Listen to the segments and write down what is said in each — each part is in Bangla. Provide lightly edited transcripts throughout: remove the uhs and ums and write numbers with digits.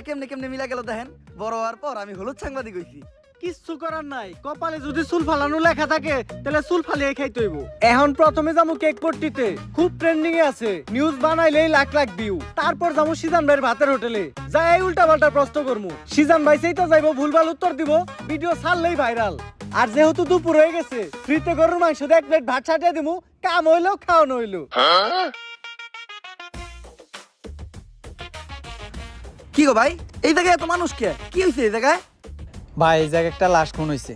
কেমনে কেমনে মিলা গেল দেখেন। বড় হওয়ার পর আমি হলুদ সাংবাদিক হইছি। কিচ্ছু করার নাই, কপালে যদি চুল ফালানো লেখা থাকে তাহলে চুল ফালিয়ে খাইতে হইব। এখন প্রথমে যাবো কেক পট্টিতে, খুব ট্রেন্ডিং এ আছে, নিউজ বানাইলেই লাখ লাখ ভিউ। তারপর যাবো সিজান ভাইয়ের ভাতের হোটেলে, যাই উল্টা পাল্টা প্রশ্ন করবো। সিজান ভাই সেই তো যাইবো, ভুলভাল উত্তর দিব, ভিডিও ছাড়লেই ভাইরাল। আর যেহেতু দুপুর হয়ে গেছে, ফ্রিতে গরুর মাংস দিয়ে 1 প্লেট ভাত ছাটিয়ে দিমু, কাম হইলো খাওয়ানো হইলো। কি গো ভাই, এই জায়গায় এত মানুষ কে? কি হইছে এই জায়গায়? ভাই এই জায়গায় একটা লাশ খুন হইছে।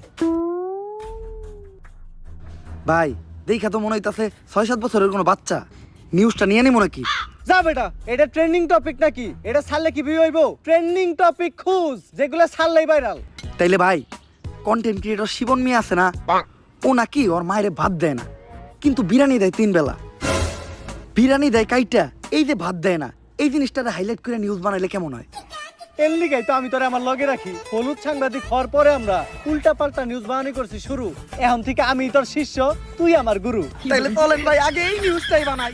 ভাই দেখা তো মনে হইতাছে 6-7 বছরের কোনো বাচ্চা। নিউজটা নিয়ে নি মনে কি? যা বেটা, এটা ট্রেন্ডিং টপিক নাকি? এটা ছাড়লে কি ভিউ হইব? ট্রেন্ডিং টপিক খুঁজ, যেগুলো ছাড়লেই ভাইরাল। তাইলে ভাই কন্টেন্ট ক্রিয়েটর শিবন মিয়া আছে না, ও নাকি ওর মায়েরে ভাত দেয় না, কিন্তু বিরিয়ানি দেয় 3 বেলা। বিরিয়ানি দেয় কাইটা, এই যে ভাত দেয় না, এই জিনিসটারে হাইলাইট করে নিউজ বানাইলে কেমন হয়? এর লিগাই তো আমি তোরে আমার লগে রাখি। হলুদ সাংবাদিক হওয়ার পরে আমরা উল্টা পাল্টা নিউজ বানানি করছি শুরু। এখন থেকে আমি তোর শিষ্য, তুই আমার গুরু। তাইলে চলেন ভাই আগে এই নিউজটাই বানাই।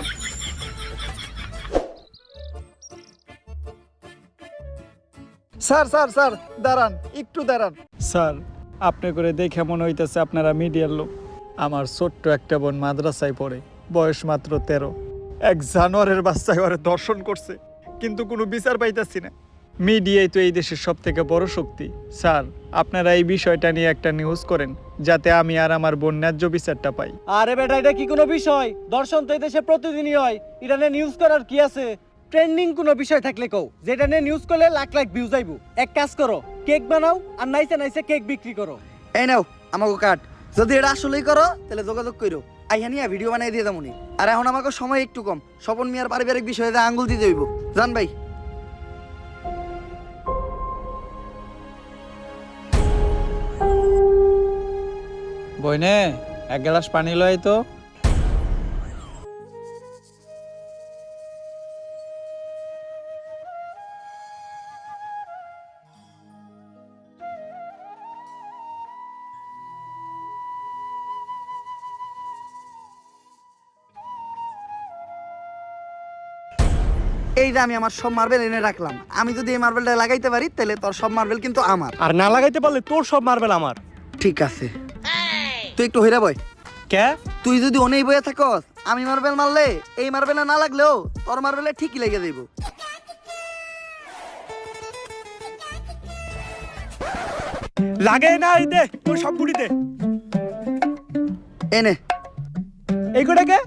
স্যার স্যার স্যার দাঁড়ান, একটু দাঁড়ান। স্যার, আপনি করে দেখে মনে হইতেছে আপনারা মিডিয়ার লোক। আমার ছোট্ট একটা বোন মাদ্রাসায় পড়ে, বয়স মাত্র 13। এক জানোয়ারের বাচ্চায় ওরে দর্শন করছে, কিন্তু কোনো বিচার পাইতাছি না। মিডিয়াই তো এই দেশের সব থেকে বড় শক্তি। স্যার, আপনারা এই বিষয়টা নিয়ে একটা নিউজ করেন, যাতে আমি আর আমার বোন ন্যায্য বিচারটা পাই। আরে বেটা, এটা কি কোনো বিষয়? দর্শন তো এই দেশে প্রতিদিনই হয়, এটা নিয়ে নিউজ করার কি আছে? ট্রেন্ডিং কোনো বিষয় থাকলে কও, যেটা নিয়ে নিউজ করলে লাখ লাখ ভিউজ আইবো। এক কাজ করো, কেক বানাও আর নাইসে নাইসে কেক বিক্রি করো। এই নাও আমাকে কাট। যদি এটা আসলেই করো তাহলে যোগাযোগ করো, আইহা নিয়ে ভিডিও বানাই দিয়ে যাবো। আর এখন আমাকে সময় একটু কম, স্বপন মিয়ার পারিবারিক বিষয়ে আঙ্গুল দিতে হইব। জান ভাই। বইনে এক গ্লাস পানি লয় তো। এই যে আমি আমার সব মার্বেল এনে রাখলাম, আমি যদি এই মার্বেলটা লাগাইতে পারি তাহলে তোর সব মার্বেল কিন্তু আমার। আর না লাগাইতে পারলে তোর সব মার্বেল আমার। ঠিক আছে, তুই একটু হইরা বয়। কে? তুই যদি অনেই বয়ে থাকস, আমি মার্বেল মারলে এই মার্বেলে না লাগলেও তোর মার্বেলে ঠিকই লেগে যাইব। লাগে না, এই দে তোর সব গুড়ি দে। এনে এই কোটা কে?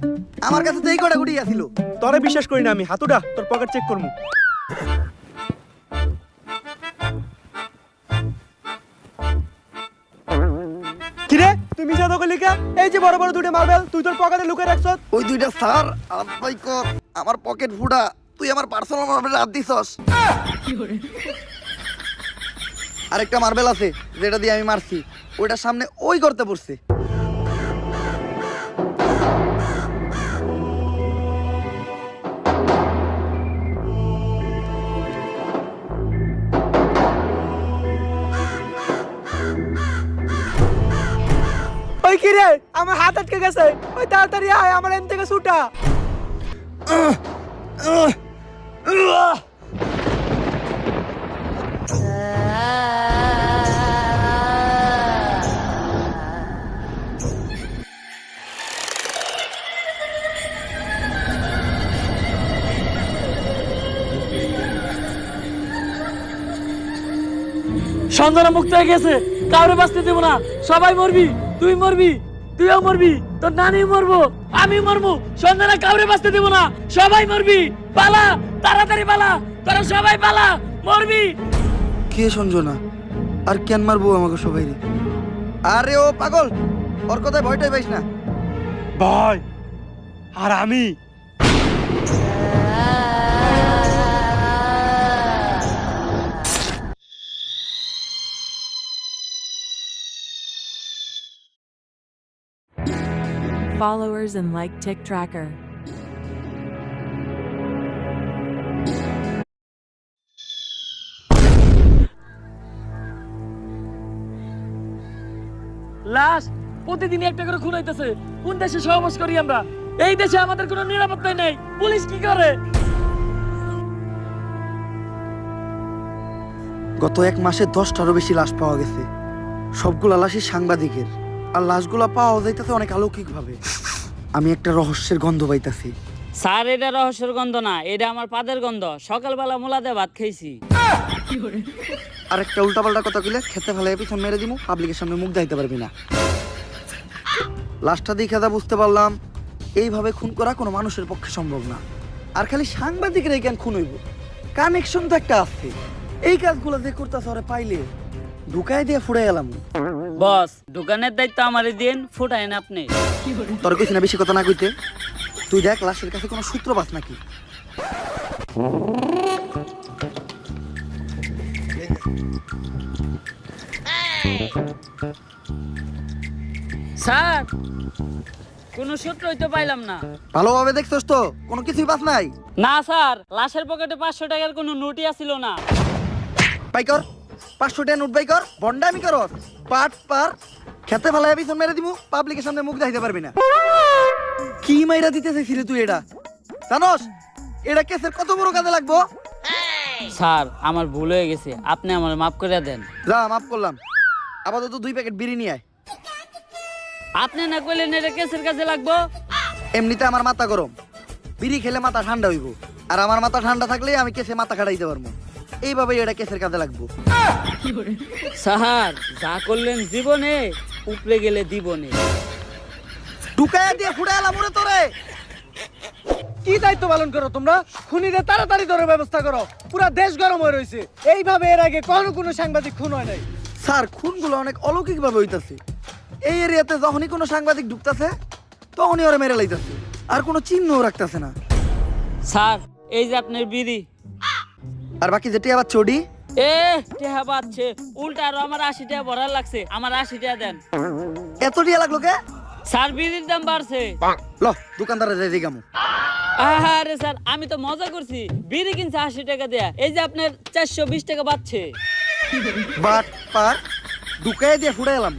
আমার কাছে তো এই কটা গুটি আছিল। তোরে বিশ্বাস করি না আমি, হাতুডা তোর পকেট চেক করমু। কিরে তুই মিছা তো কইলি কে? এই যে বড় বড় দুটো মার্বেল তুই তোর পকেটে লুকিয়ে রাখছস। ওই দুইটা স্যার আর ভাই কর, আমার পকেট ফুটা, তুই আমার পার্সোনাল মার্বেলে হাত দিছস। আরেকটা মার্বেল আছে যেটা দিয়ে আমি মারছি, ওইটার সামনে ওই করতে পড়ছে। ওই কিরে আমার হাত আটকে গেছে, ওই তাড়াতাড়ি আয়, আমার এন থেকে ছুটা। সন্ধানা মুক্ত হয়ে গেছে, কাউরে বাঁচতে দেবো না, সবাই মরবি, তুই মরবি, তুইও মরবি, তোর নানি মরবো, আমি মরবো, সন্ধানা কাউরে বাঁচতে দেবো না, সবাই মরবি, পালা, তাড়াতাড়ি পালা, তোরা সবাই পালা, মরবি। কে সঞ্জনা আর কেন মারবো আমাকে সবাই? আরে ও পাগল, ওর কথায় ভয়টাই পাইস না। ভাই আর আমি Followers and like Tick Tracker. লাশ প্রতিদিন একটা করে খুন হইতেছে। কোন দেশে সহবাস করি আমরা? এই দেশে আমাদের কোনো নিরাপত্তাই নেই। পুলিশ কি করে? গত 1 মাসে 10টারও বেশি লাশ পাওয়া গেছে। সবগুলা লাশই সাংবাদিকের, আর লাশগুলা পাওয়া যাইতেছে অনেক অলৌকিকভাবে। আমি একটা রহস্যের গন্ধ পাইতাছি। স্যার এটা রহস্যের গন্ধ না, এটা আমার পাদের গন্ধ। সকালবেলা মোলা দিয়ে ভাত খাইছি। আর একটা উল্টাপাল্টা কথা কইলে খেতে ফেলে পিছন মেরে দিমু, পাবলিকের সামনে মুখ দেখাইতে পারবি না। লাশটা দেখে যা বুঝতে পারলাম, এইভাবে খুন করা কোনো মানুষের পক্ষে সম্ভব না। আর খালি সাংবাদিকরাই কেন খুন হইব? কানেকশন তো একটা আছে। এই কাজগুলো যে করতেছে ওরে পাইলে ঢুকাই দিয়ে ফুড়াই এলাম। বস, দোকানের দায়িত্ব আমারই দিন, ফুটাইন আপনি। তোর কইছি না বেশি কথা না কইতে। তুই দেখ লাশের কাছে কোনো সূত্র পাস নাকি। স্যার, কোনো সূত্রই তো পাইলাম না। ভালোভাবে দেখছস তো? কোনো কিছুই পাস নাই? না স্যার, লাশের পকেটে 500 টাকার কোনো নোটই আসিল না। পাইকর 500 টাকা নোট পাইকর, বন্ডামি করস। পাট পার খেতে ফেলাই পিছন মেরে দিমু, পাবলিকের সামনে মুখ দেখাইতে পারবি না। কি মাইরা দিতে চাইছিলি তুই এটা? জানোস এটা কেসের কত বড় কাজে লাগবো? স্যার, আমার ভুল হয়ে গেছে, আপনি আমার মাফ করে দেন। যা, মাফ করলাম। আপাতত 2 প্যাকেট বিড়ি নিয়ে আয়। আপনি না কইলেন এটা কেসের কাজে লাগবো। এমনিতে আমার মাথা গরম, বিড়ি খেলে মাথা ঠান্ডা হইব। আর আমার মাথা ঠান্ডা থাকলে আমি কেসে মাথা খাটাইতে পারবো। এইভাবেই এটা কেসের কাজে লাগবো। স্যার, যা করলেন জীবনে, উপরে গেলে দিবনে। ঢুকাইয়া দিয়ে ফুড়াই এলাম ওরে তোরে। কি দায়িত্ব পালন করো তোমরা? খুনিদের তাড়াতাড়ি ধরার ব্যবস্থা করো। পুরা দেশ গরম হয়ে রয়েছে। এইভাবে এর আগে কোনো সাংবাদিক খুন হয় নাই। স্যার, খুনগুলো অনেক অলৌকিকভাবে হইতাছে। এই এরিয়াতে যখনই কোনো সাংবাদিক ঢুকতেছে তখনই ওরা মেরে লাইতাছে, আর কোনো চিহ্নও রাখতেছে না। স্যার, এই যে আপনার বিড়ি। আর বাকি যেটি আবার চডি টেহা বাচ্ছে উল্টা, আরো আমার 80 টাকা ভরার লাগছে। আমার 80 টাকা দেন। এত টিয়া লাগলো কে? স্যার, বিড়ির দাম বাড়ছে। ল দোকানদারে যাই দিগামু। আরে স্যার, আমি তো মজা করছি। বিড়ি কিনছে 80 টাকা দেয়া, এই যে আপনার 420 টাকা বাড়ছে। বাট পার ঢুকাইয়া দিয়ে ফুড়াই এলাম।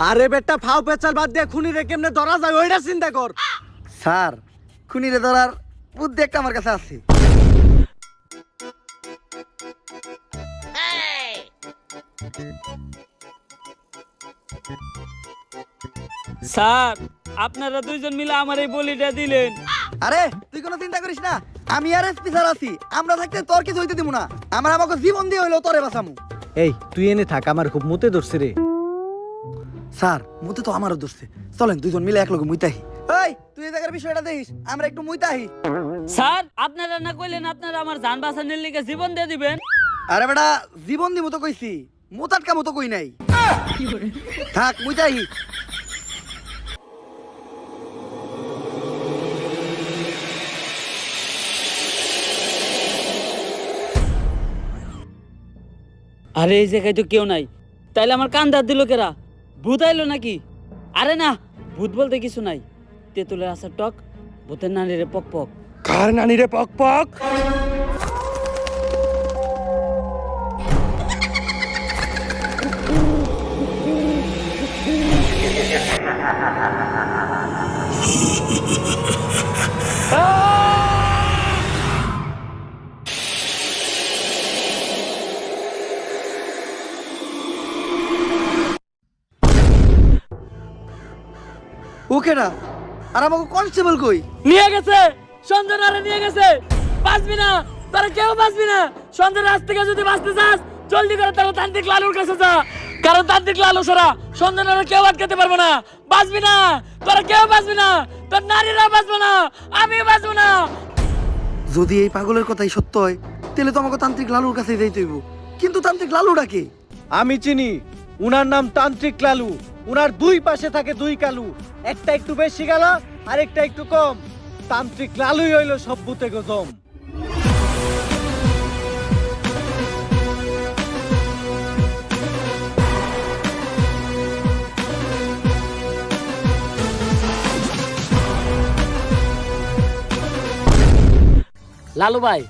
আরে বেটা, ফাও পেচাল বাদ দিয়ে খুনিরে কেমনে ধরা যায় ওইটা চিন্তা কর। স্যার, খুনিরে ধরার বুদ্ধি একটা আমার কাছে আছে। স্যার, আপনারা দুইজন মিলে আমার এই বলিটা দিলেন। আরে তুই কোনো চিন্তা করিস না, আমি আর এসপি স্যার আছি। আমরা থাকতে তোর কিছু হইতে দিব না। আমার আমাকে জীবন দিয়ে হইলো তোরে বাঁচামু। এই তুই এনে থাক, আমার খুব মুতে ধরছে রে। স্যার, মুতে তো আমারও ধরছে। চলেন দুজন মিলে এক লগে মুইতাহি। এই তুই এই জায়গার বিষয়টা দেখিস, আমরা একটু মুইতাহি। স্যার, আপনারা না কইলেন আপনারা আমার জান বাঁচানোর লিগে জীবন দিয়ে দিবেন? আরে বেটা, জীবন দিমু তো কইছি, মুতাটকা মতো কই নাই। থাক মুইতাহি। আরে এই জায়গায় তো কেউ নাই, তাইলে আমার কান দাঁত দিল কেরা? ভূত আইলো নাকি? আরে না, ভূত বলতে কিছু নাই। তেঁতুলের আসার টক, ভূতের নানিরে পক পক। কার নানি রে পক পক? ওকে না, আর আমাকে কনস্টেবল কই? নিয়ে গেছে, সঞ্জনারে নিয়ে গেছে। বাঁচবি না, তোরা কেউ বাঁচবি না। সঞ্জনার হাত থেকে যদি বাঁচতে চাস, জলদি করে তারা তান্ত্রিক লালুর কাছে যা। কারণ তান্ত্রিক লালু ছাড়া সঞ্জনারে কেউ আটকাতে পারবো না। বাঁচবি না, তোরা কেউ বাঁচবি না। তোর নারীরা বাঁচবো না, আমি বাঁচবো না। যদি এই পাগলের কথাই সত্য হয়, তাহলে তো আমাকে তান্ত্রিক লালুর কাছে যাইতে হইব। কিন্তু তান্ত্রিক লালুটা কে? আমি চিনি, উনার নাম তান্ত্রিক লালু। উনার 2 পাশে থাকে 2 কালু, একটা একটু বেশি গেল আর একটা একটু কম। তান্ত্রিক লালুই হইল সব ভূতে গজম। লালু ভাই,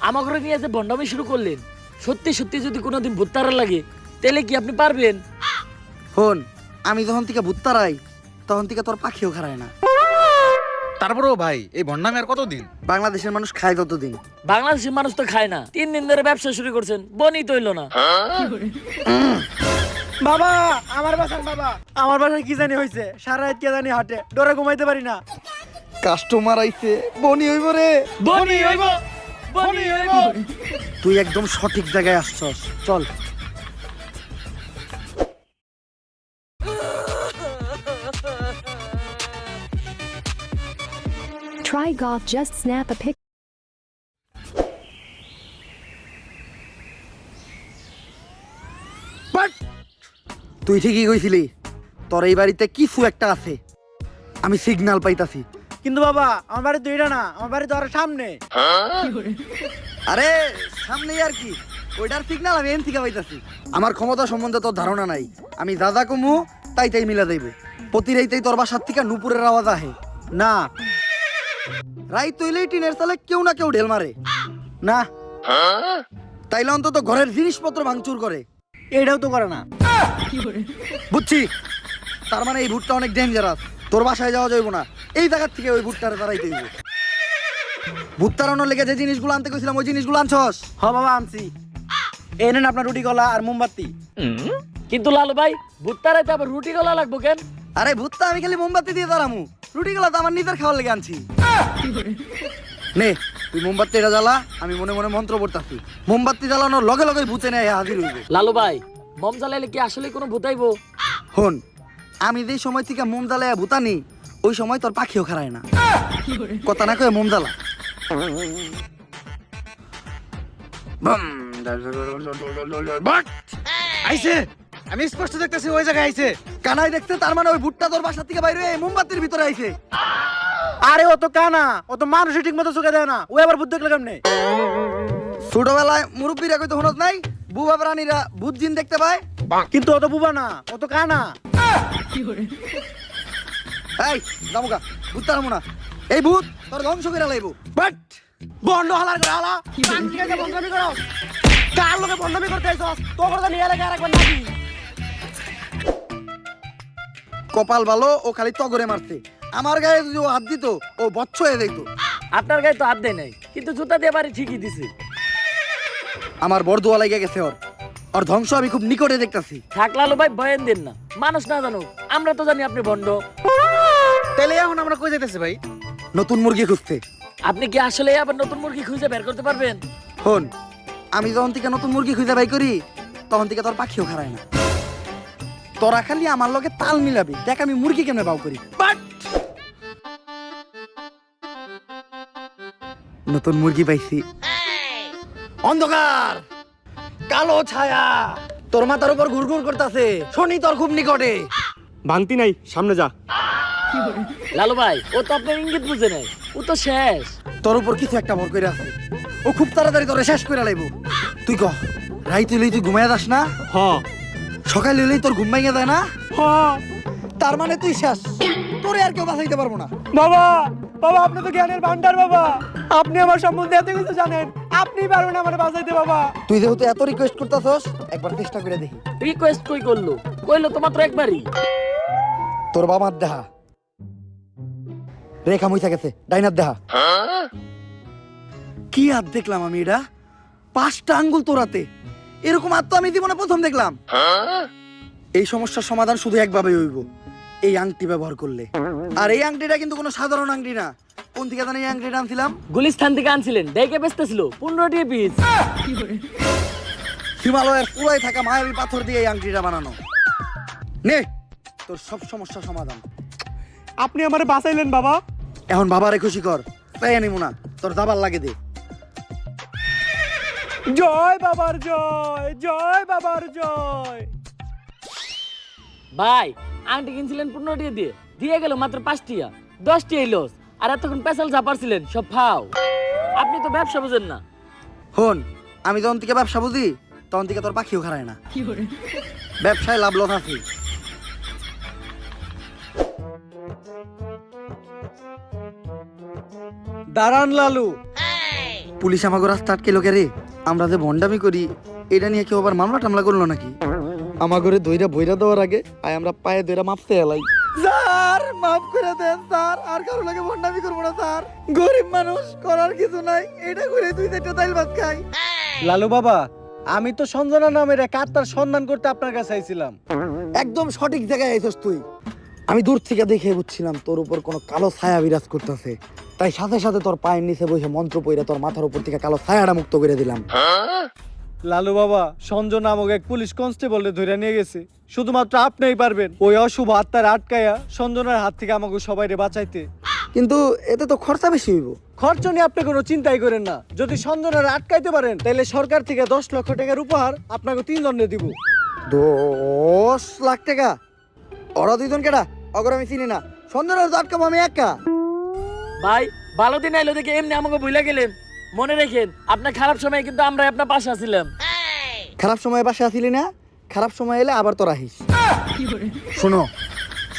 আমার ঘরে নিয়ে যে বন্ডামি শুরু করলেন, সত্যি সত্যি যদি কোনোদিন ভূত তারা লাগে, তাহলে কি আপনি পারবেন? হন, আমি যখন থেকে ভূত তারাই, তখন থেকে তোর পাখিও খারায় না। তারপরেও ভাই এই ভন্ডামি আর কতদিন? বাংলাদেশের মানুষ খায় ততদিন। বাংলাদেশের মানুষ তো খায় না, 3 দিন ধরে ব্যবসা শুরু করছেন, বনি তৈল না। বাবা আমার বাসার বাবা, আমার বাসায় কি জানি হয়েছে, সারা রাত কে জানি হাটে, ডরে ঘুমাইতে পারি না। কাস্টমার আইছে, বনি হইব রে। বনি হইব, বনি হইব। তুই একদম সঠিক জায়গায় আসছস, চল। Try golf, just snap a pic. তুই ঠিকই কইছিলি, তোর এই বাড়িতে কিছু একটা আছে, আমি সিগন্যাল পাইতাছি। কিন্তু বাবা আমার বাড়ি তো এটা না, আমার বাড়ি তো আরো সামনে। আরে সামনেই আর কি, ওইটার সিগন্যাল আমি এন থেকে পাইতাছি। আমার ক্ষমতা সম্বন্ধে তোর ধারণা নাই, আমি দাদা কমু তাই তাই মিলা দেবে। প্রতি রাইতেই তোর বাসার থেকে নুপুরের আওয়াজ আহে না রাইত তৈলেই টিনের চালে কেউ না কেউ ঢেল মারে না, তাইলে অন্তত ঘরের জিনিসপত্র ভাঙচুর করে। এটাও তো করে না। বুঝছি, তার মানে এই ভুট্টা অনেক ডেঞ্জারাস, তোর বাসায় যাওয়া যাইব না, এই জায়গার থেকে ওই ভুট্টারে তারাইতে হইব। ভুট তাড়ানোর লেগে যে জিনিসগুলো আনতে কইছিলাম ওই জিনিসগুলো আনছস? হ বাবা আনছি, এই নেন আপনার রুটি কলা আর মোমবাতি। কিন্তু লালু ভাই, ভুট্টা রাইতে আবার রুটি গলা লাগবো কেন? আরে ভুট্টা আমি খালি মোমবাতি দিয়ে তাড়ামু, রুটিগুলো তো আমার নিজের খাওয়ার লেগে আনছি। নে তুই মোমবাতি এটা জ্বালা, আমি মনে মনে মন্ত্র পড়তাছি, মোমবাতি জ্বালানোর লগে লগে ভূতে নেয় হাজির হইবে। লালু ভাই, মম জ্বালাইলে কি আসলে কোনো ভূতাইবো? হন, আমি যেই সময় থেকে মোম জ্বালাইয়া ভূতানি ওই সময় তোর পাখিও খারায় না, কথা না কয়ে মোম জ্বালা। আইছে, আমি স্পষ্ট দেখতেছি ওই জায়গায় আইছে। কানাই দেখতে, তার মানে ওই ভুট্টা তোর বাসা থেকে বাইরে হয়ে মোমবাতির ভিতরে আইছে। আরে ও তো কানা, ও তো মানুষই ঠিক মতো চোখে দেয় না, ও আবার বুদ্ধি দেখলে কেমনে? ছোটবেলায় মুরব্বীরা কইতো হনত নাই, বুবা প্রাণীরা ভূত জিন দেখতে পায়। কিন্তু ও তো বুবা না, ও তো কানা। এই যাবো ভূত তারামো না, এই ভূত তোর ধ্বংস করে লাইব। বাট বন্ধ হালার করে হালা, বন্ধমি করো, কার লোকে বন্ধমি করতে আইছস? তোর কথা নিয়ে এলাকা আর একবার নাকি? কপাল ভালো, ও খালি তগরে মারছে, আমার গায়ে যদি ও হাত দিত ও বচ্চ হয়ে যাইত। আপনার গায়ে তো হাত দেয় নাই, কিন্তু জুতা দিয়ে বাড়ি ঠিকই দিছে। আমার বরদোয়া লাগিয়ে গেছে ওর, ওর ধ্বংস আমি খুব নিকটে দেখতাছি। থাক লালু ভাই, ভয়েন দেন না, মানুষ না জানো, আমরা তো জানি আপনি ভণ্ড। তাহলে এখন আমরা কই যাইতেছি ভাই? নতুন মুরগি খুঁজতে। আপনি কি আসলে আবার নতুন মুরগি খুঁজে বের করতে পারবেন? হন, আমি যখন থেকে নতুন মুরগি খুঁজে বাই করি তখন থেকে তোর পাখিও খারায় না। তোরা খালি আমার লগে তাল মিলাবি, দেখ আমি মুরগি কেমনে বাউ করি। বাট নতুন মুরগি পাইছি। অন্ধকার, কালো ছায়া তোর মাথার উপর ঘুরঘুর করতেছে, শনি তোর খুব নিকটে। ভাঙতি নাই, সামনে যা। লালু ভাই, ও তো আপনার ইঙ্গিত বুঝে নাই, ও তো শেষ। তোর উপর কিছু একটা ভর করে আছে, ও খুব তাড়াতাড়ি তোরে শেষ করে লাইব। তুই কহ, রাইত হইলেই তুই ঘুমাইয়া যাস না? হ সকাল হইলেই তোর ঘুম ভেঙে যায় না? হ। তার মানে তুই শেষ, তোরে আর কেউ বাঁচাইতে পারবো না। বাবা, বাবা আপনি তো জ্ঞানের ভান্ডার বাবা, আপনি আমার সম্বন্ধে এত কিছু জানেন, আপনি পারবেন আমার বাঁচাইতে বাবা। তুই যেহেতু এত রিকোয়েস্ট করতেছস, একবার চেষ্টা করে দেখি। রিকোয়েস্ট কই করলো? কইলো তো মাত্র একবারই। তোর বাবার দেহা রেখা মুইছা গেছে, ডাইনার দেহা। কি হাত দেখলাম আমি, এটা 5টা আঙ্গুল তোরাতে, এরকম হাত তো আমি জীবনে প্রথম দেখলাম। এই সমস্যার সমাধান শুধু একভাবে হইব, এই আংটি ব্যবহার করলে। আর এই আংটিটা কিন্তু কোনো সাধারণ আংটি না। কোন থেকে জানি এই আংটিটা আনছিলাম? গুলিস্তান থেকে আনছিলেন, দেখে বেচতেছিল 15 টাকা পিস। হিমালয়ের পুরাই থাকা মায়াবী পাথর দিয়ে এই আংটিটা বানানো। নে তোর সব সমস্যার সমাধান। আপনি আমারে বাঁচাইলেন বাবা। এখন বাবারে খুশি কর, তাই আনিমু না, তোর দাবার লাগে দে। জয় বাবার জয়, জয় বাবার জয়। ভাই, আংটি কিনছিলেন 15 টাকা দিয়ে, দিয়ে গেল মাত্র 5 টাকা, 10 টাকা লস। আর এতক্ষণ পেশাল চাপারছিলেন, সব ফাও। আপনি তো ব্যবসা বুঝেন না। হন, আমি যখন থেকে ব্যবসা বুঝি তখন থেকে তোর পাখিও খারায় না। ব্যবসায় লাভ লস আছে। দাঁড়ান লালু। পুলিশ আমাকে রাস্তা আটকে লোকে রে, আমরা যে ভন্ডামি করি এটা নিয়ে কেউ আবার মামলা টামলা করলো নাকি? আমাগরে দইরা বইরা দেওয়ার আগে আয় আমরা পায়ে দইরা মাপতে এলাই। স্যার মাফ করে দেন স্যার, আর কারো লাগে ভণ্ডামি করবো না স্যার। গরিব মানুষ, করার কিছু নাই, এটা করে 2-4টা তাইল ভাত খাই। লালু বাবা, আমি তো সঞ্জনা নামের এক আত্মার সন্ধান করতে আপনার কাছে আইছিলাম। একদম সঠিক জায়গায় আইছস তুই। আমি দূর থেকে দেখে বুঝছিলাম তোর উপর কোনো কালো ছায়া বিরাজ করতেছে, তাই সাথে সাথে তোর পায়ের নিচে বসে মন্ত্র পইরা তোর মাথার উপর থেকে কালো ছায়াটা মুক্ত করে দিলাম। লালু বাবা, সঞ্জনা নামক এক পুলিশ কনস্টেবলকে ধরে নিয়ে গেছে। শুধুমাত্র আপনিই পারবেন ওই অশুভ আত্মার আটকায়া সঞ্জনার হাত থেকে আমাকে সবাইরে বাঁচাইতে। কিন্তু এতে তো খরচা বেশি হইব। খরচ নিয়ে আপনি কোনো চিন্তাই করেন না। যদি সঞ্জনার আটকাইতে পারেন তাহলে সরকার থেকে 10 লক্ষ টাকার উপহার আপনাকে 3 জনে দিব। 10 লাখ টাকা? ওরা 2 জন কেডা? অগর আমি চিনি না। সঞ্জনার তো আটকাবো আমি একা। ভাই ভালো দিন আইলো দেখে এমনি আমাকে ভুলে গেলেন। মনে রেখেন আপনার খারাপ সময় কিন্তু আমরা আপনার পাশে আছিলাম। খারাপ সময় বাসা আসিলি না, খারাপ সময় এলে আবার তোর আহিস। শোনো,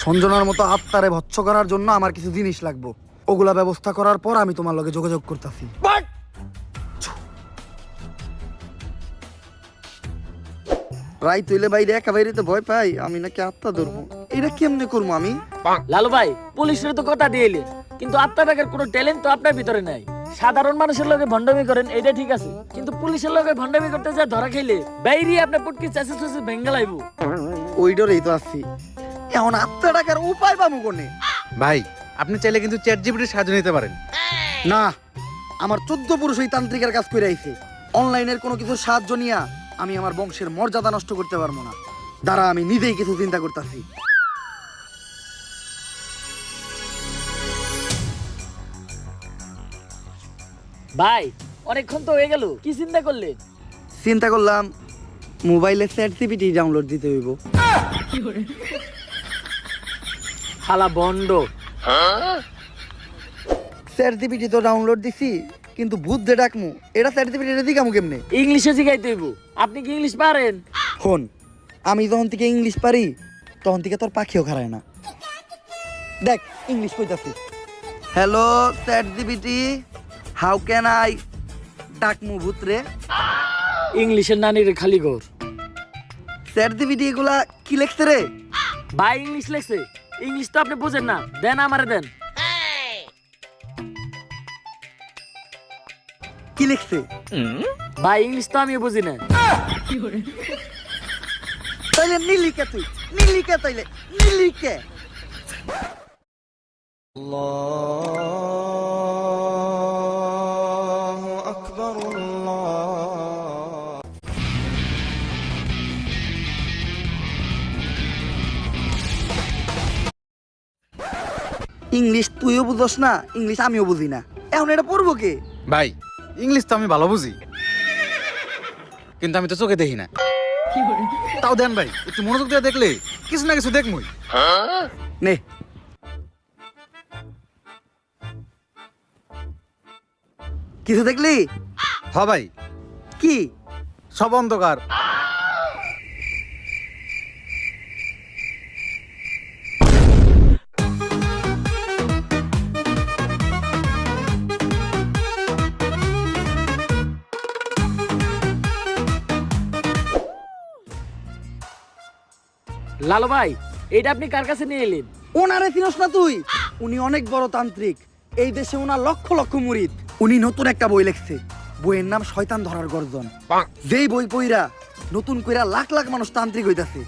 সঞ্জনার মতো আত্মারে ভৎস করার জন্য আমার কিছু জিনিস লাগবে, ওগুলা ব্যবস্থা করার পর আমি তোমার লগে যোগাযোগ করতেছি। রাই তুইলে বাইরে একা বাইরে তো ভয় পাই, আমি নাকি আত্মা ধরবো, এটা কেমনে করবো আমি? লালু ভাই পুলিশের তো কথা দিয়ে এলেন, কিন্তু আপনার ব্যাগের কোনো ট্যালেন্ট তো আপনার ভিতরে নাই। সাধারণ মানুষের লগে ভণ্ডামি করেন এটা ঠিক আছে, কিন্তু পুলিশের লগে ভণ্ডামি করতে যা ধরা খাইলে বাইরে আপনার পুটকি চাষে চাষে ভেঙ্গে লাইবো। ওই ডরেই তো আসছি। এখন আত্মা টাকার উপায় পাবো কোনে? ভাই আপনি চাইলে কিন্তু চ্যাট জিপিটির সাহায্য নিতে পারেন। না, আমার 14 পুরুষ ওই তান্ত্রিকের কাজ করে আইছে। অনলাইনের কোনো কিছু সাহায্য নিয়া আমি আমার বংশের মর্যাদা নষ্ট করতে পারবো না। দাঁড়া, আমি নিজেই কিছু চিন্তা করতেছি। ভাই অনেকক্ষণ তো হয়ে গেল, কি চিন্তা করলেন? চিন্তা করলাম মোবাইলে চ্যাট জিপিটি ডাউনলোড দিতে হইব। হালা বন্ড। চ্যাট জিপিটি তো ডাউনলোড দিছি, কিন্তু ভূত যে ডাকমু এটা চ্যাট জিপিটি দিকামু কেমনে? ইংলিশে শিখাইতে হইব। আপনি কি ইংলিশ পারেন? হন, আমি যখন থেকে ইংলিশ পারি তখন থেকে তোর পাখিও খারায় না। দেখ ইংলিশ কইতাছি। Hello ChatGPT, how can I ডাকমু ভূত রে? ইংলিশের নানির খালি ঘর। চ্যাট জিপিটি এগুলা কি লেখছে রে? ভাই ইংলিশ লেখছে, ইংলিশ তো আপনি বুঝেন না, দেন আমারে দেন। কি লিখছে? ভাই ইংলিশ তো আমি বুঝি না। তাইলে নীলিকে, তুই নীলিকে, তাইলে নীলিকে। ইংলিশ তুইও বুঝস না, ইংলিশ আমিও বুঝি না, এখন এটা পড়বো কে? ভাই ইংলিশ তো আমি ভালো বুঝি, কিন্তু আমি তো চোখে দেখি না। তাও দেন ভাই, একটু মনোযোগ দিয়ে দেখলে কিছু না কিছু দেখমই। নে, কিছু দেখলি? হ ভাই, কি? সব অন্ধকার। লালু ভাই এটা আপনি কার কাছে নিয়ে এলেন? ওনারে চিনস না তুই? উনি অনেক বড় তান্ত্রিক, এই দেশে ওনার লক্ষ লক্ষ মুরিদ। উনি নতুন একটা বই লিখছে, বইয়ের নাম শয়তান ধরার গর্জন। যেই বই পইরা নতুন কইরা লাখ লাখ মানুষ তান্ত্রিক হইতাছে।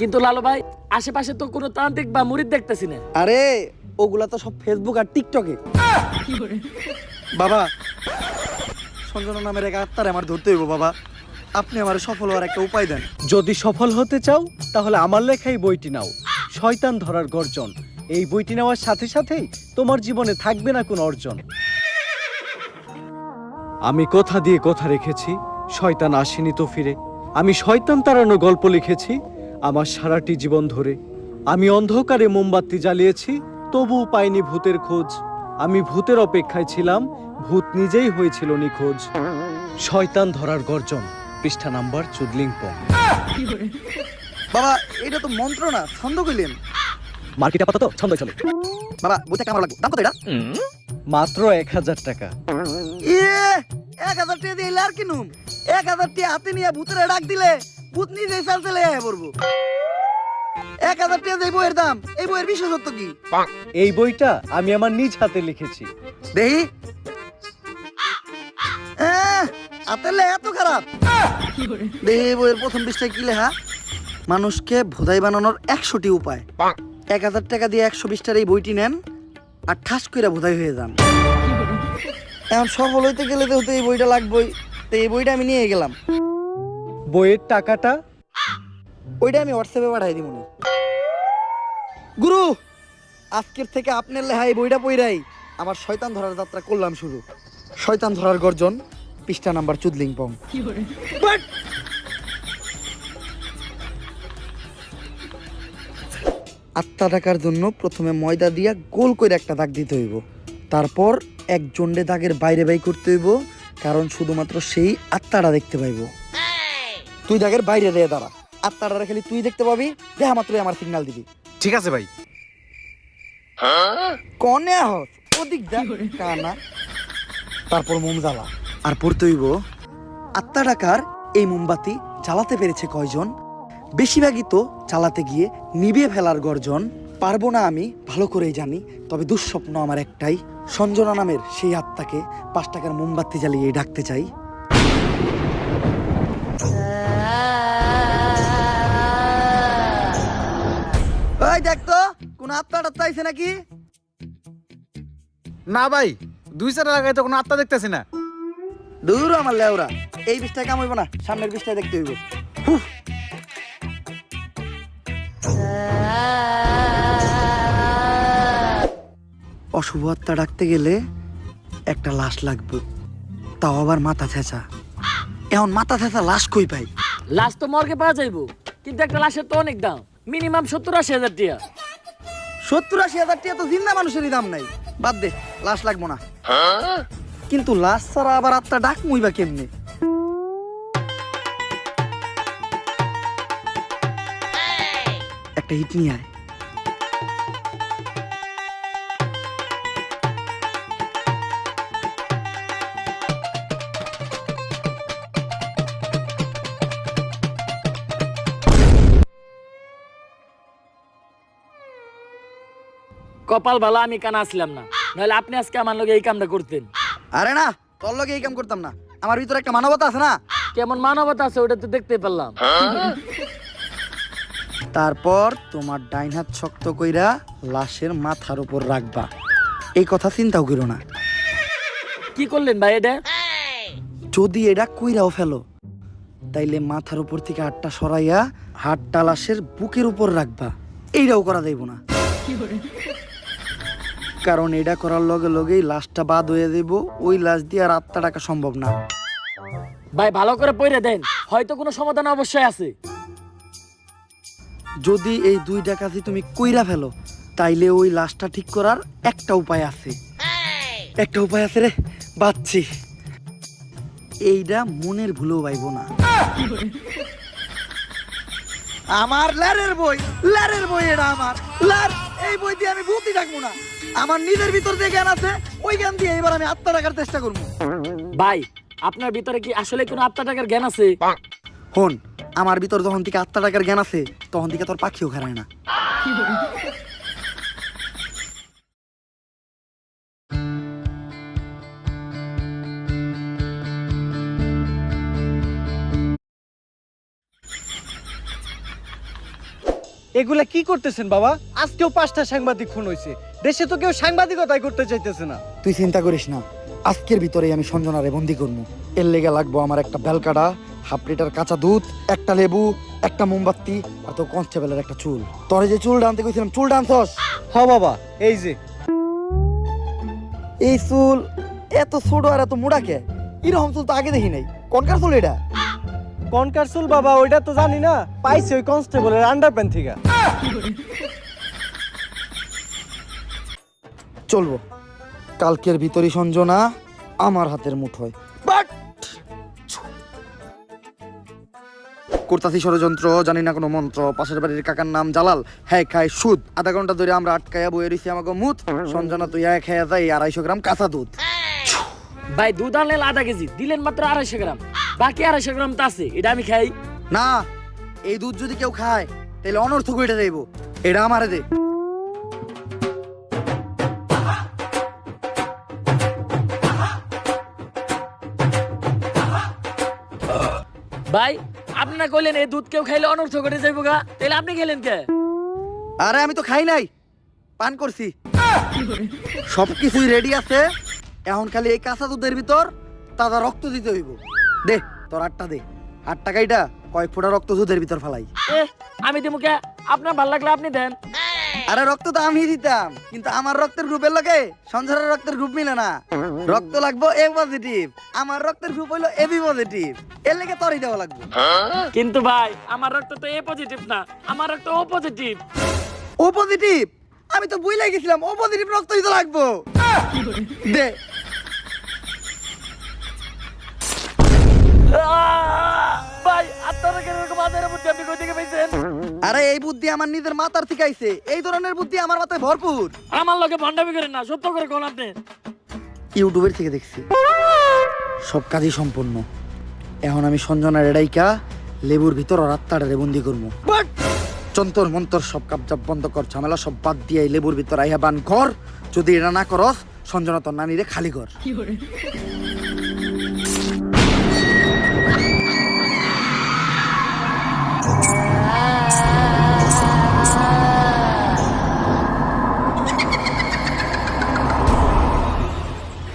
কিন্তু লালু ভাই আশেপাশে তো কোনো তান্ত্রিক বা মুরিদ দেখতেছি না। আরে ওগুলা তো সব ফেসবুক আর টিকটকে। বাবা, সঞ্জনা নামের এক আত্মারে আমার ধরতে হইব বাবা, আপনি আমার সফল হওয়ার একটা উপায় দেন। যদি সফল হতে চাও তাহলে আমার লেখাই বইটি নাও, শয়তান ধরার গর্জন। এই বইটি নেওয়ার সাথে সাথেই তোমার জীবনে থাকবে না কোনো অর্জন। আমি কথা দিয়ে কথা রেখেছি, শয়তান আসেনি তো ফিরে। আমি শয়তান তাড়ানো গল্প লিখেছি আমার সারাটি জীবন ধরে। আমি অন্ধকারে মোমবাতি জ্বালিয়েছি, তবুও পাইনি ভূতের খোঁজ। আমি ভূতের অপেক্ষায় ছিলাম, ভূত নিজেই হয়েছিল নিখোঁজ। শয়তান ধরার গর্জন, পৃষ্ঠা নাম্বার চুদলিংপং। বাবা এটা তো মন্ত্র না, ছন্দ কইলেন। মার্কেট আপাতত ছন্দ চলে। বাবা বইটা কেমন লাগবে? দাম কত এটা? মাত্র 1000 টাকা। ইয়ে, 1000 টাকা দিয়ে আর কিনুম? 1000 টাকা হাতে নিয়ে ভূতের ডাক দিলে ভূত নিজেই চাল চলে আয় পড়বো। 1000 টাকা এই বইয়ের দাম, এই বইয়ের বিশেষত্ব কি? এই বইটা আমি আমার নিজ হাতে লিখেছি। দেহি আতেলে এত খারাপ। দেহি এই বইয়ের প্রথম পৃষ্ঠায় কি লেখা? মানুষকে ভোদাই বানানোর 100টি উপায়। 1000 টাকা দিয়ে 120টার এই বইটি নেন আর ঠাস করে ভোদাই হয়ে যান। এখন সফল হইতে গেলে তো এই বইটা লাগবেই, তো এই বইটা আমি নিয়ে গেলাম। বইয়ের টাকাটা? ওইটা আমি হোয়াটসঅ্যাপে পাঠাই দিব। গুরু, আজকের থেকে আপনার লেখা এই বইটা পইরাই আমার শয়তান ধরার যাত্রা করলাম শুরু। শয়তান ধরার গর্জন, পৃষ্ঠা নাম্বার চুদলিংপং। আত্মা ডাকার জন্য প্রথমে ময়দা দিয়া গোল করে একটা দাগ দিতে হইব, তারপর এক জন্ডে দাগের বাইরে বাই করতে হইব, কারণ শুধুমাত্র সেই আত্মাটা দেখতে পাইব। তুই দাগের বাইরে দিয়ে দাঁড়া, আত্মাটা খালি তুই দেখতে পাবি, দেখা মাত্রই আমার সিগন্যাল দিবি। ঠিক আছে ভাই। কনে হস ওদিক যা কানা। তারপর মোম জ্বালা আর পড়তে হইব, আত্মা ডাকার এই মোমবাতি জ্বালাতে পেরেছে কয়জন? বেশিরভাগই তো জ্বালাতে গিয়ে নিভিয়ে ফেলার গর্জন। পারবো না আমি ভালো করেই জানি, তবে দুঃস্বপ্ন আমার একটাই, সঞ্জনা নামের সেই আত্মাকে 5 টাকার মোমবাতি জ্বালিয়ে ডাকতে চাই। ওই দেখ তো কোন আত্মাটা চাইছে নাকি? না ভাই, 2 লাগাই তো কোনো আত্মা দেখতেছি না। দূর আমার লেওরা, এই বিষটা কাম হইব না, সামনের বিষটা দেখতে হইব। অশুভ আত্মা ডাকতে গেলে একটা লাশ লাগবে, তাও আবার মাথা ছেঁচা। এখন মাথা ছেঁচা লাশ কই পাই? লাশ তো মর্গে পাওয়া যাইবো, কিন্তু একটা লাশের তো অনেক দাম, মিনিমাম 70-80 হাজার টাকা। 70-80 হাজার টাকা তো জিন্দা মানুষেরই দাম নাই। বাদ দে, লাশ লাগবো না। কিন্তু লাশ ছাড়া আবার আত্মা ডাক মুইবা কেমনে? একটা হিট নিয়ে আয়। কপাল ভালো আমি কানা আসলাম না, নাহলে আপনি আজকে আমার লগে এই কামটা করতেন। আরে না, তোর লগে এই কাম করতাম না। আমার ভিতরে একটা মানবতা আছে না। কেমন মানবতা আছে ওটা তো দেখতে পারলাম। তারপর তোমার ডাইন হাত শক্ত কইরা লাশের মাথার উপর রাখবা। এই কথা চিন্তাও করো না। কি করলেন ভাই এটা? যদি এটা কইরাও ফেলো, তাইলে মাথার উপর থেকে হাতটা সরাইয়া হাতটা লাশের বুকের উপর রাখবা। এইটাও করা যাইব না, কারণ এটা করার লগে লগেই লাশটা বাদ হয়ে যাইব। ওই লাশ দিয়ে আর আত্মা ডাকা সম্ভব না। ভাই ভালো করে পড়ে দেন, হয়তো কোনো সমাধান অবশ্যই আছে। যদি এই 2টা কাজই তুমি কইরা ফেলো, তাইলে ওই লাশটা ঠিক করার একটা উপায় আছে। একটা উপায় আছে রে, বাচ্চি। এইটা মনের ভুলেও পাইব না। আমার ল্যারের বই, ল্যারের বই এটা আমার ল্যার। এই বই দিয়ে আমি ভূতই ডাকবো না। আমার নিজের ভিতর যে জ্ঞান আছে, ওই জ্ঞান দিয়ে এবার আমি আত্মা ডাকার চেষ্টা করবো। ভাই আপনার ভিতরে কি আসলে কোনো আত্মা টাকার জ্ঞান আছে? হন, আমার ভিতর যখন থেকে আত্মা ডাকার জ্ঞান আছে, তখন থেকে তোর পাখিও খারায় না। এগুলা কি করতেছেন বাবা? আজকেও 5টা সাংবাদিক খুন হয়েছে। দেশে তো কেউ সাংবাদিকতাই করতে চাইতেছে না। তুই চিন্তা করিস না, আজকের ভিতরেই আমি সঞ্জনারে বন্দি করবো। এর লেগে লাগবো আমার একটা বেলকাটা, 1/2 লিটার কাঁচা দুধ, একটা লেবু, একটা মোমবাতি, আর তো কনস্টেবলের একটা চুল। তোরে যে চুল ডানতে কইছিলাম, চুল ডানছস? হ বাবা, এই যে। এই চুল এত ছোট আর এত মোড়া কে? এরকম চুল তো আগে দেখি নাই। কোনকার চুল এটা? কনকার চুল বাবা, ওইটা তো জানি না, পাইছি ওই কনস্টেবলের আন্ডারপ্যান্ট থেকে। চলবো, কালকের ভিতরই সঞ্জনা আমার হাতের মুঠোয়। করতাছি ষড়যন্ত্র, জানি না কোনো মন্ত্র। পাশের বাড়ির কাকার নাম জালাল, হ্যাঁ খায় সুদ। আধা ঘন্টা ধরে আমরা আটকায়া বয়ে রয়েছি আমাকে মুত। সঞ্জনা তুই খাইয়া যাই 250 গ্রাম কাঁচা দুধ। ভাই দুধ আনলেন 1/2 কেজি, দিলেন মাত্র 250 গ্রাম, বাকি 250 গ্রাম তো আছে, এটা আমি খাই না, এই দুধ যদি কেউ খায় তাহলে অনর্থক এটা যাইব। এটা আমারে দে। ভাই আপনি না কইলেন এই দুধ কেউ খাইলে অনর্থ করে যাইবো গা, তাহলে আপনি খেলেন কে? আরে আমি তো খাই নাই, পান করছি। সবকিছুই রেডি আছে, এখন খালি এই কাঁচা দুধের ভিতর তাজা রক্ত দিতে হইব। দে তোর 8টা দে, 8 টাকাইটা কয়েক ফোঁটা রক্ত দুধের ভিতর ফালাই। আমি দিমু কে? আপনার ভাল লাগলে আপনি দেন। আরে রক্ত তো আমি দিতাম, কিন্তু আমার রক্তের গ্রুপের লগে সঞ্জয়ের রক্তের গ্রুপ মিলে না। রক্ত লাগবো এ পজিটিভ, আমার রক্তের গ্রুপ হইলো এবি পজিটিভ, এর লেগে তোরই দেওয়া লাগবে। কিন্তু ভাই আমার রক্ত তো এ পজিটিভ না, আমার রক্ত ও পজিটিভ। ও পজিটিভ? আমি তো বুঝলাই গেছিলাম ও পজিটিভ রক্তই তো লাগবো। দে। ভাই আপনারা কেন এরকম আদারের বুদ্ধি আপনি কই থেকে পাইছেন? আরে এই বুদ্ধি আমার নিজের মাথার থেকে আইছে, এই ধরনের বুদ্ধি আমার মাথায় ভরপুর। আমার লগে ভন্ডামি করেন না, সত্য করে কোন আপনি। ইউটিউবের থেকে দেখছি, সব কাজই সম্পূর্ণ। এখন আমি সঞ্জনা রেডাইকা লেবুর ভিতর রাত্তাটারে বন্দি করবো। যন্তর মন্তর সব কাপজাপ বন্ধ কর, ঝামেলা সব বাদ দিয়ে এই লেবুর ভিতর আইয়া বান কর। যদি এটা না করস সঞ্জনা তোর নানিরে খালি কর।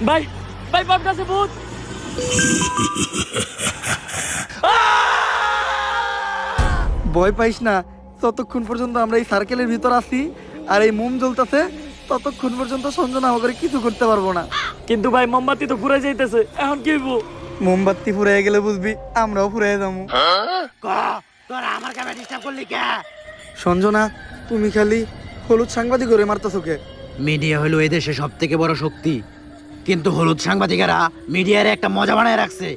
ভাই ভাই বাপ কাছে ভূত। ভয় পাইস না, ততক্ষণ পর্যন্ত আমরা এই সার্কেলের ভিতর আছি আর এই মোম জ্বলতেছে, ততক্ষণ পর্যন্ত সঞ্জনা আমাকে কিছু করতে পারবো না। কিন্তু ভাই মোমবাতি তো ফুরে যাইতেছে, এখন কি হইব? মোমবাতি ফুরাইয়া গেলে বুঝবি আমরাও ফুরাইয়া যাবো। সঞ্জনা তুমি খালি হলুদ সাংবাদিক করে মারতেছো কে? মিডিয়া হলো এদেশে সব থেকে বড় শক্তি, কিন্তু হলুদ সাংবাদিকেরা মিডিয়ার একটা মজা বানায় রাখছে।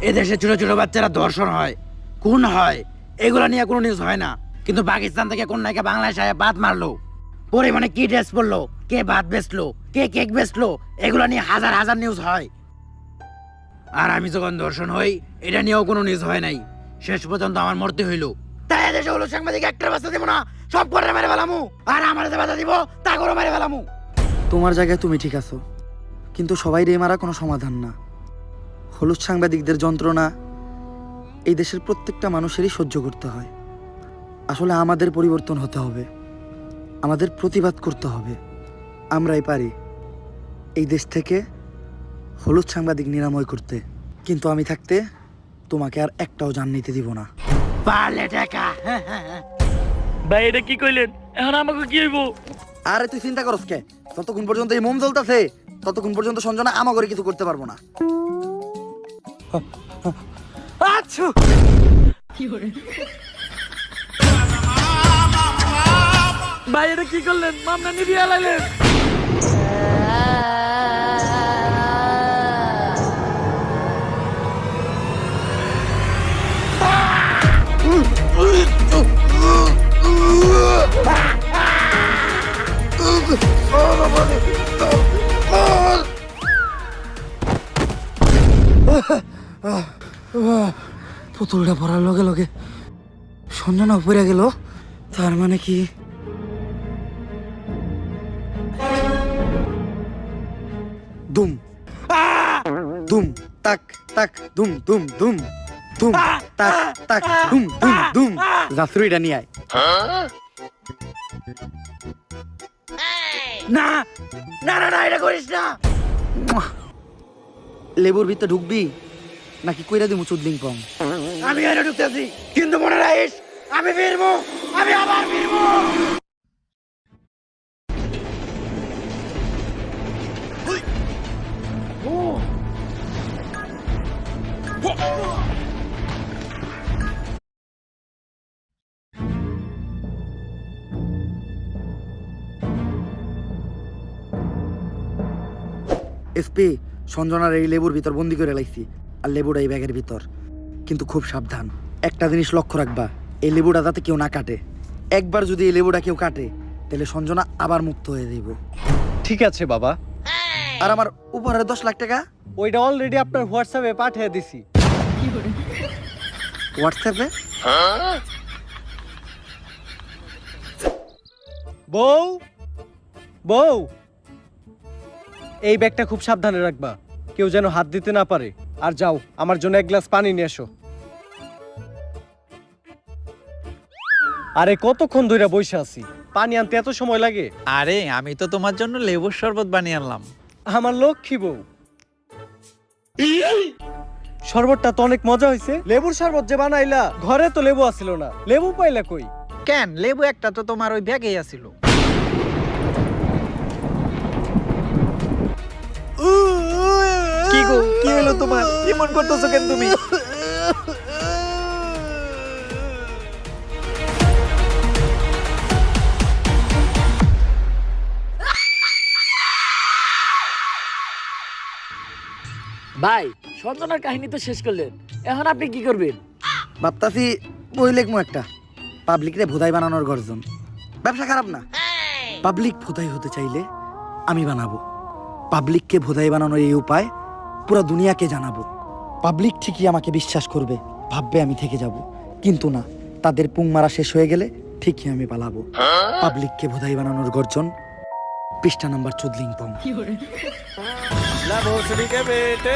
এদেশে ছোট ছোট বাচ্চারা ধর্ষণ হয়, খুন হয়, এগুলা নিয়ে কোনো নিউজ হয় না। কিন্তু পাকিস্তান থেকে কোন নায়িকা বাংলাদেশে বাদ মারলো, পরিমাণে কি ড্রেস পরলো, কে ভাত বেচলো, কে কেক বেচলো, এগুলা নিয়ে হাজার হাজার নিউজ হয়। আর আমি যখন ধর্ষণ হই, এটা নিয়েও কোনো নিউজ হয় নাই। শেষ পর্যন্ত আমার মরতে হইলো। তাই এদেশে হলুদ সাংবাদিক একটা বাচ্চা দিব না, সব করে মেরে ফেলামু। আর আমার যে বাধা দিব তা করে মেরে ফেলামু। তোমার জায়গায় তুমি ঠিক আছো, কিন্তু সবাই রে মারা কোনো সমাধান না। হলুদ সাংবাদিকদের যন্ত্রণা এই দেশের প্রত্যেকটা মানুষেরই সহ্য করতে হয়। আসলে আমাদের পরিবর্তন হতে হবে, আমাদের প্রতিবাদ করতে হবে। আমরাই পারি এই দেশ থেকে হলুদ সাংবাদিক নিরাময় করতে। কিন্তু আমি থাকতে তোমাকে আর একটাও জান নিতে দিব না। পারলে টাকা। ভাই এটা কি কইলেন? এখন আমাকে কি হইব? আরে তুই চিন্তা করস কে? ততক্ষণ পর্যন্ত এই মোম জ্বলতেছে, ততক্ষণ পর্যন্ত সঞ্জনা আমাকে কিছু করতে পারবো না। আচ্ছা ভাই এটা কি করলেন? মামলা নিবিয়ে লাইলেন। পুতুলটা পড়ার লগে লগে সঞ্জনা পড়ে গেল, তার মানে কি দুম দুম তাক তাক দুম দুম দুম দুম তাক তাক দুম দুম দুম। জাফরিটা নিয়ে আয়। না না না না, এটা করিস না। লেবুর ভিতরে ঢুকবি নাকি কইরা দিমু চুদলিং পং? আমি এনে ঢুকতেছি, কিন্তু মনে রাখিস আমি ফিরবো, আমি আবার ফিরবো। এসপি সঞ্জনার এই লেবুর ভিতর বন্দি করে লাইছি, আর লেবুটা এই ব্যাগের ভিতর। কিন্তু খুব সাবধান, একটা জিনিস লক্ষ্য রাখবা, এই লেবুটা যাতে কেউ না কাটে। একবার যদি এই লেবুটা কেউ কাটে তাহলে সঞ্জনা আবার মুক্ত হয়ে যাইব। ঠিক আছে বাবা। আর আমার উপহারের 10 লাখ টাকা ওইটা অলরেডি আপনার হোয়াটসঅ্যাপে পাঠিয়ে দিছি। হোয়াটসঅ্যাপে? বউ বউ, এই ব্যাগটা খুব সাবধানে রাখবা, কেউ যেন হাত দিতে না পারে। আর যাও, আমার জন্য এক গ্লাস পানি নিয়ে এসো। আরে কতক্ষণ ধরে বসে আছি, পানি আনতে এত সময় লাগে? আরে আমি তো তোমার জন্য লেবুর শরবত বানিয়ে আনলাম। আমার লক্ষ্মী বউ। শরবতটা তো অনেক মজা হয়েছে। লেবুর শরবত যে বানাইলা, ঘরে তো লেবু আসিল না, লেবু পাইলা কই? কেন, লেবু একটা তো তোমার ওই ব্যাগেই আছিল। কি গো, কি হলো তোমার? এমন করতেছো কেন তুমি? ভাই, সঞ্জনার কাহিনী তো শেষ করলেন, এখন আপনি কি করবেন? ভাবতাছি বই লেখমু একটা, পাবলিক রে ভোদাই বানানোর গর্জন। ব্যবসা খারাপ না, পাবলিক ভোদাই হতে চাইলে আমি বানাবো। পাবলিককে ভোদাই বানানোর এই উপায় পুরো দুনিয়াকে জানাবো। পাবলিক ঠিকই আমাকে বিশ্বাস করবে, ভাববে আমি থেকে যাব, কিন্তু না, তাদের পুং মারা শেষ হয়ে গেলে ঠিকই আমি পালাবো। পাবলিককে ভোদাই বানানোর গর্জন, পৃষ্ঠা নাম্বার 14 পং। ला भोसड़ी के बेटे